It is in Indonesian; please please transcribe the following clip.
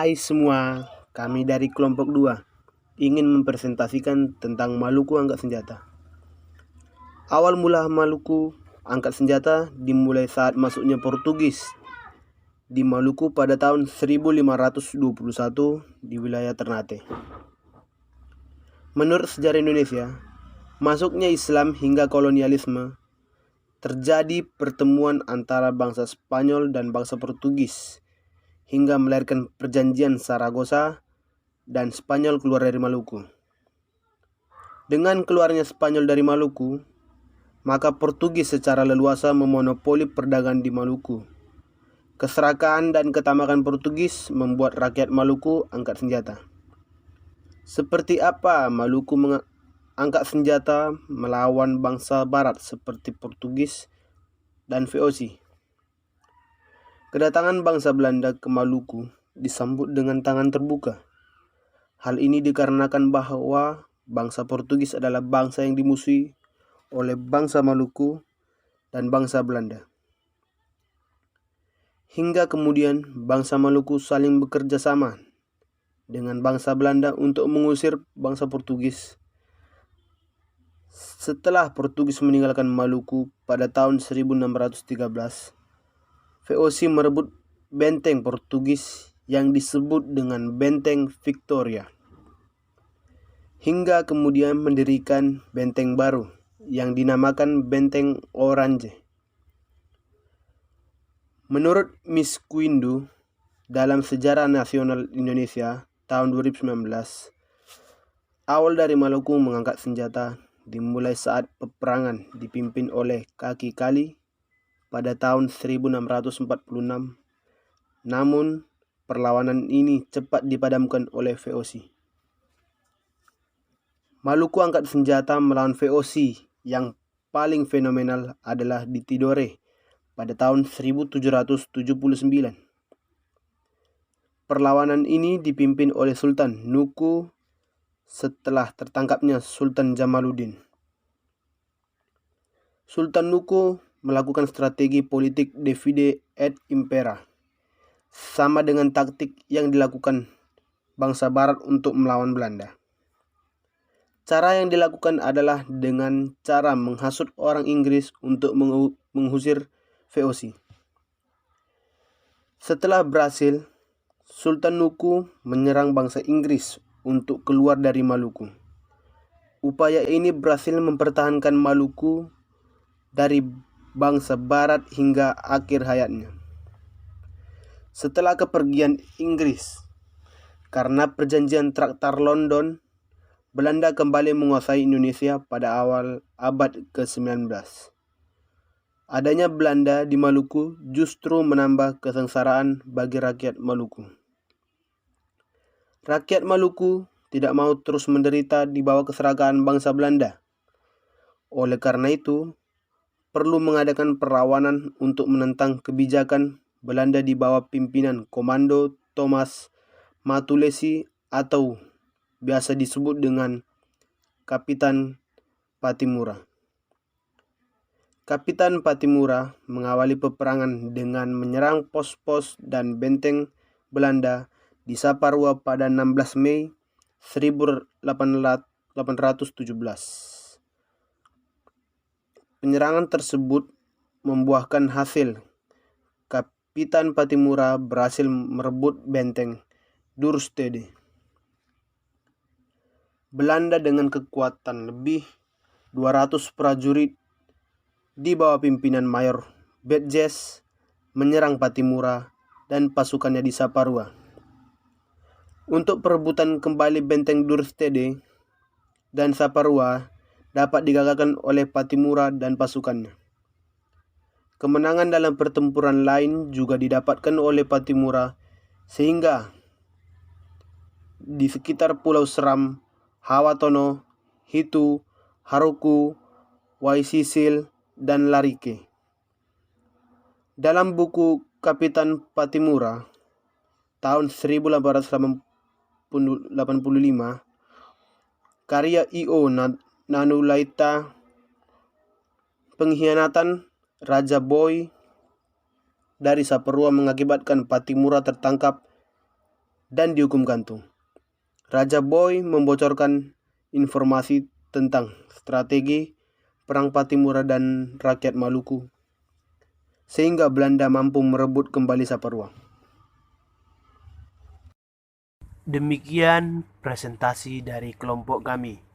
Hai semua, kami dari kelompok 2 ingin mempresentasikan tentang Maluku Angkat Senjata. Awal mula Maluku Angkat Senjata dimulai saat masuknya Portugis di Maluku pada tahun 1521 di wilayah Ternate. Menurut sejarah Indonesia, masuknya Islam hingga kolonialisme, terjadi pertemuan antara bangsa Spanyol dan bangsa Portugis hingga melahirkan perjanjian Saragossa dan Spanyol keluar dari Maluku. Dengan keluarnya Spanyol dari Maluku, maka Portugis secara leluasa memonopoli perdagangan di Maluku. Keserakahan dan ketamakan Portugis membuat rakyat Maluku angkat senjata. Seperti apa Maluku angkat senjata melawan bangsa barat seperti Portugis dan VOC? Kedatangan bangsa Belanda ke Maluku disambut dengan tangan terbuka. Hal ini dikarenakan bahwa bangsa Portugis adalah bangsa yang dimusuhi oleh bangsa Maluku dan bangsa Belanda. Hingga kemudian bangsa Maluku saling bekerja sama dengan bangsa Belanda untuk mengusir bangsa Portugis. Setelah Portugis meninggalkan Maluku pada tahun 1613, VOC merebut benteng Portugis yang disebut dengan Benteng Victoria, hingga kemudian mendirikan benteng baru yang dinamakan Benteng Orange. Menurut Miss Quindu, dalam Sejarah Nasional Indonesia tahun 2019, awal dari Maluku mengangkat senjata dimulai saat peperangan dipimpin oleh Kaki Kali pada tahun 1646. Namun, perlawanan ini cepat dipadamkan oleh VOC. Maluku angkat senjata melawan VOC yang paling fenomenal adalah di Tidore pada tahun 1779. Perlawanan ini dipimpin oleh Sultan Nuku setelah tertangkapnya Sultan Jamaluddin. Sultan Nuku melakukan strategi politik divide et impera, sama dengan taktik yang dilakukan bangsa barat untuk melawan Belanda. Cara yang dilakukan adalah dengan cara menghasut orang Inggris untuk mengusir VOC. Setelah berhasil, Sultan Nuku menyerang bangsa Inggris untuk keluar dari Maluku. Upaya ini berhasil mempertahankan Maluku dari bangsa barat hingga akhir hayatnya. Setelah kepergian Inggris, karena perjanjian Traktat London, Belanda kembali menguasai Indonesia pada awal abad ke-19. Adanya Belanda di Maluku justru menambah kesengsaraan bagi rakyat Maluku. Rakyat Maluku tidak mau terus menderita di bawah keserakahan bangsa Belanda. Oleh karena itu, perlu mengadakan perlawanan untuk menentang kebijakan Belanda di bawah pimpinan Komando Thomas Matulesi atau biasa disebut dengan Kapitan Patimura. Kapitan Patimura mengawali peperangan dengan menyerang pos-pos dan benteng Belanda di Saparua pada 16 Mei 1817. Penyerangan tersebut membuahkan hasil. Kapitan Patimura berhasil merebut benteng Duurstede. Belanda dengan kekuatan lebih 200 prajurit di bawah pimpinan Mayor Betjes menyerang Patimura dan pasukannya di Saparua. Untuk perebutan kembali benteng Duurstede dan Saparua dapat digagalkan oleh Patimura dan pasukannya. Kemenangan dalam pertempuran lain juga didapatkan oleh Patimura sehingga di sekitar Pulau Seram, Hawatono, Hitu, Haruku, Waisisil, dan Larike. Dalam buku Kapitan Patimura tahun 1885, karya I.O. Nanulaita, pengkhianatan Raja Boy dari Saparua mengakibatkan Patimura tertangkap dan dihukum gantung. Raja Boy membocorkan informasi tentang strategi perang Patimura dan rakyat Maluku, sehingga Belanda mampu merebut kembali Saparua. Demikian presentasi dari kelompok kami.